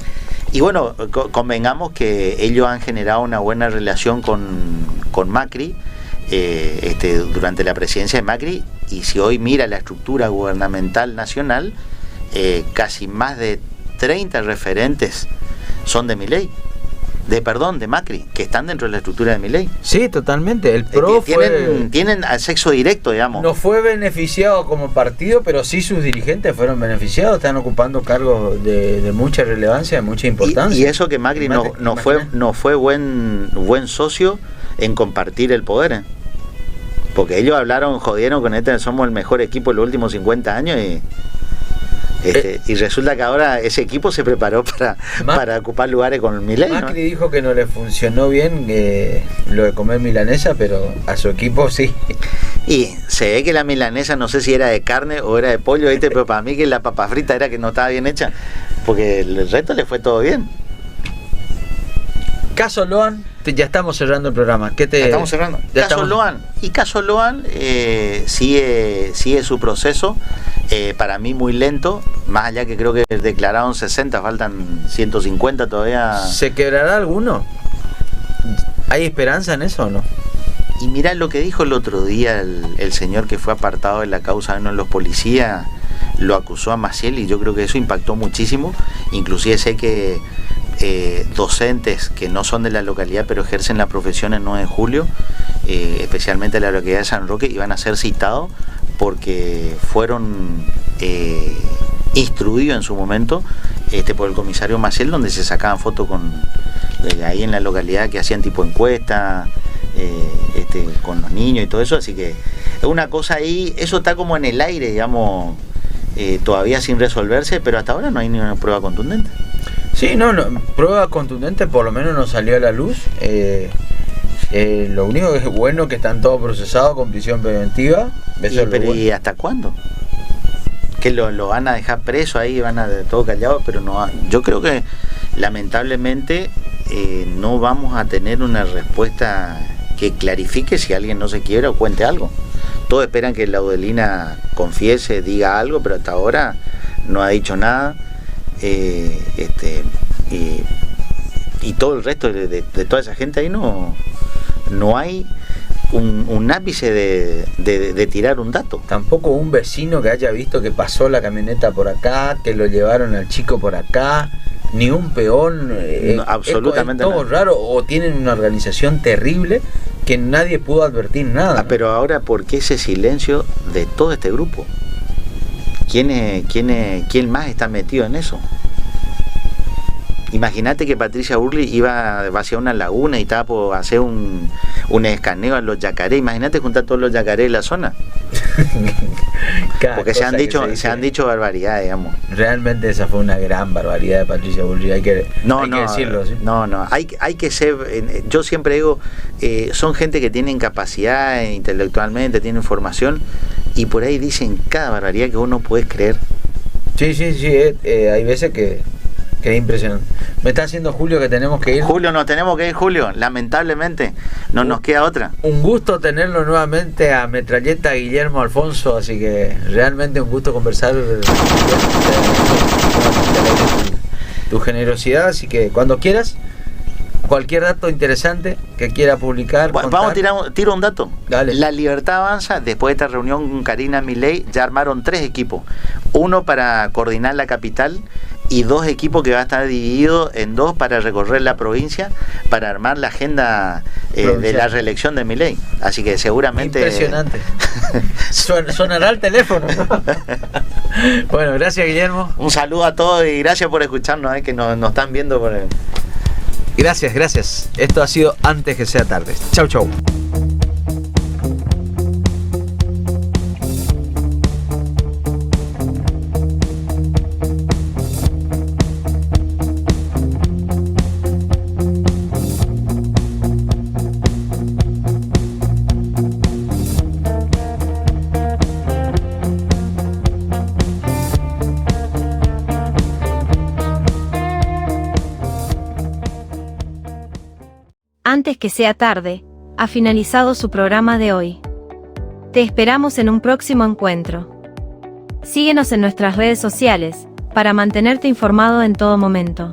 Y bueno, convengamos que ellos han generado una buena relación con Macri durante la presidencia de Macri, y si hoy mira la estructura gubernamental nacional, casi más de 30 referentes son de Milei. De Macri, que están dentro de la estructura de Milei. Sí, totalmente. El PRO tienen acceso directo, digamos. No fue beneficiado como partido, pero sí sus dirigentes fueron beneficiados, están ocupando cargos de mucha relevancia, de mucha importancia. Y eso que Macri no fue buen socio en compartir el poder. Porque ellos jodieron con somos el mejor equipo de los últimos 50 años y resulta que ahora ese equipo se preparó para ocupar lugares con Milei, Macri dijo que no le funcionó bien lo de comer milanesa, pero a su equipo sí. Y se ve que la milanesa no sé si era de carne o era de pollo, pero para mí que la papa frita era que no estaba bien hecha, porque el resto le fue todo bien. Caso Loan, ya estamos cerrando el programa. Estamos cerrando. Caso Loan sigue su proceso, para mí muy lento, más allá que creo que declararon 60, faltan 150 todavía. ¿Se quebrará alguno? ¿Hay esperanza en eso o no? Y mirá lo que dijo el otro día el señor que fue apartado de la causa de uno de los policías, lo acusó a Maciel, y yo creo que eso impactó muchísimo. Inclusive sé que docentes que no son de la localidad pero ejercen la profesión el 9 de julio, especialmente en la localidad de San Roque, iban a ser citados porque fueron instruidos en su momento por el comisario Maciel, donde se sacaban fotos ahí en la localidad, que hacían tipo encuesta con los niños y todo eso. Así que es una cosa ahí, eso está como en el aire, digamos, todavía sin resolverse, pero hasta ahora no hay ninguna prueba contundente. Sí, no, prueba contundente por lo menos no salió a la luz. Lo único que es bueno que están todos procesados con prisión preventiva. ¿Y hasta cuándo? Que lo van a dejar preso ahí, van a todo callado, pero no. Yo creo que lamentablemente no vamos a tener una respuesta que clarifique si alguien no se quiebra o cuente algo. Todos esperan que Laudelina confiese, diga algo, pero hasta ahora no ha dicho nada. Y todo el resto de toda esa gente ahí no hay un ápice de tirar un dato. Tampoco un vecino que haya visto que pasó la camioneta por acá, que lo llevaron al chico por acá. ni un peón, No, absolutamente es todo nada. raro, o tienen una organización terrible que nadie pudo advertir nada. Pero ahora, ¿por qué ese silencio de todo este grupo? ¿Quién más está metido en eso? Imagínate que Patricia Bullrich iba a vaciar una laguna y estaba por hacer un escaneo a los yacaré. Imagínate juntar todos los yacaré de la zona. Porque se han dicho barbaridades, digamos. Realmente esa fue una gran barbaridad de Patricia Bullrich, hay que decirlo, ¿sí? No, hay que ser, yo siempre digo, son gente que tienen capacidad intelectualmente, tienen formación, y por ahí dicen cada barbaridad que uno puede creer. Sí, hay veces que es impresionante. Me está haciendo Julio que tenemos que ir. Julio, nos tenemos que ir, Julio, lamentablemente, no nos queda otra. Un gusto tenerlo nuevamente a Metralleta Guillermo Alfonso, así que realmente un gusto conversar. Tu generosidad, así que cuando quieras, cualquier dato interesante que quiera publicar. Vamos a tirar un dato. Dale. La Libertad Avanza, después de esta reunión con Karina Milei, ya armaron 3 equipos. Uno para coordinar la capital y 2 equipos que va a estar dividido en 2 para recorrer la provincia, para armar la agenda de la reelección de Milei. Así que seguramente... Impresionante. Sonará el teléfono. Bueno, gracias, Guillermo. Un saludo a todos y gracias por escucharnos, que nos están viendo por el... Gracias. Esto ha sido Antes que sea tarde. Chau. Antes que sea tarde, ha finalizado su programa de hoy. Te esperamos en un próximo encuentro. Síguenos en nuestras redes sociales, para mantenerte informado en todo momento.